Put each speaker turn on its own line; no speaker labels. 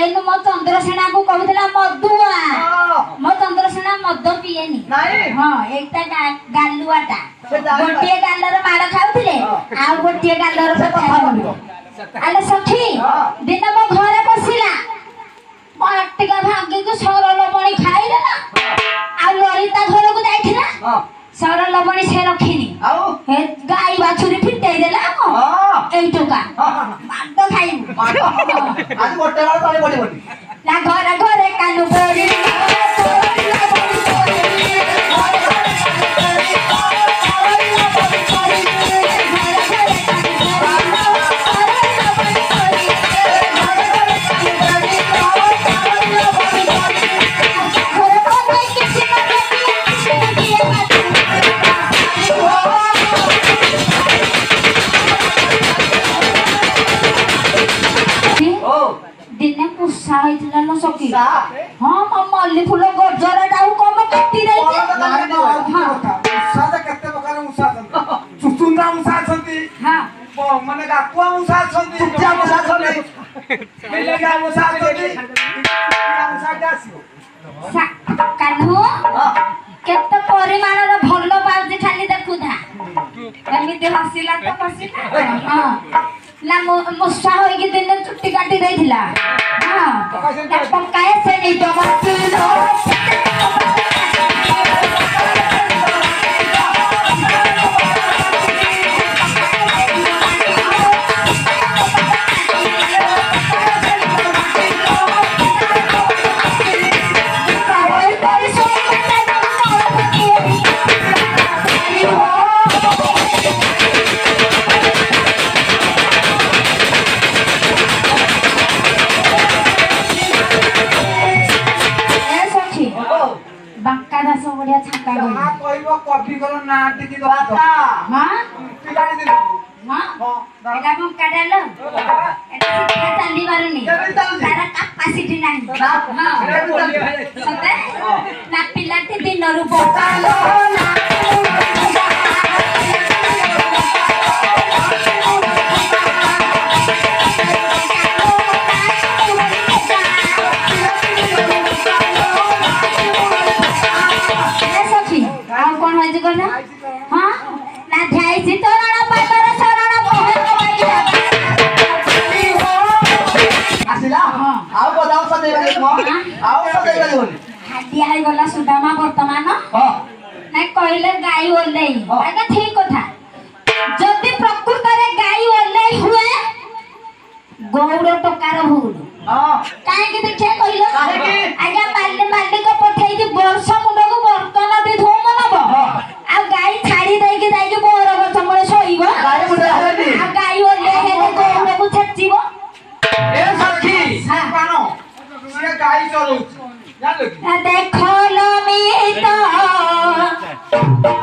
एनु मो चंद्रसेना को कहूला मधुआ मो चंद्रसेना मद पिएनी
नहीं
हां एकटा गालुआटा गोटिए गालर मार खाउथिले आ गोटिए गालर कथा बोलिबो आले सखी दिन मो घरे बसिला बाटिका भांगी को सरल बणी खाइले ना आ ललिता घर को जाइथिला सरल बणी से रखिनी हे गाई बाछुरी फिटाई देला एई टोका माड खाइबू
आज गोटे वाला पानी पड़ी पड़ी
ना घरे घरे कानु पड़ी दिने पुसा होइतला न सकी हां मल्ली फूल गजरा डाउ कम काटी दै
हां उसा त कते प्रकार उसा छथि चुचुंदा उसा छथि
हां
माने गाकुआ उसा छथि चुचा उसा छथि मेलेगा उसा छथि उसा जासियो
कान्हू केते परिमाण रो भल्लो पाउ지 खाली देखुधा एमिति हसिला त हसिला हां ना मुसा होई के दिन छुट्टी काटी देथिला हां पकाए से नहीं तो मत बाक्का दास बढ़िया छक्का गई
हां कहबो कॉफी करो ना टिकी दो
हां
पिलानी दे
हां एला को काडलो एटा शिक्षा चाली बारुनी तारा कैपेसिटी नाही हां सते ना पिलाटी दिन रु बोकालो ना हां ना ध्यायसी तोरण पातर शरण भोग बाजिया
आसिला आउ बताओ सदै गले आउ सदै गले बोली
हाडी आइ गला सुदामा वर्तमान
हां
ना कहले गाई ओलै आगा ठीक कथा जदि प्रकृत रे गाई ओलै हुए गौड़ टकार भूल
हां
काहे के देखिया कहलो
काहे के
आगा माल्ले माल्ले को पठाई दि वर्ष मुंड को बर्तन दे धो मनबो आ गाई छाड़ी दई के जाई के बोर गछ मुळे सोइबो
गाई मुंड हरेनी
आ गाई ओले हेले गौड़ को छेचिबो
ए सखी कानो से गाई चलौ जान लो
देखो लो मी तो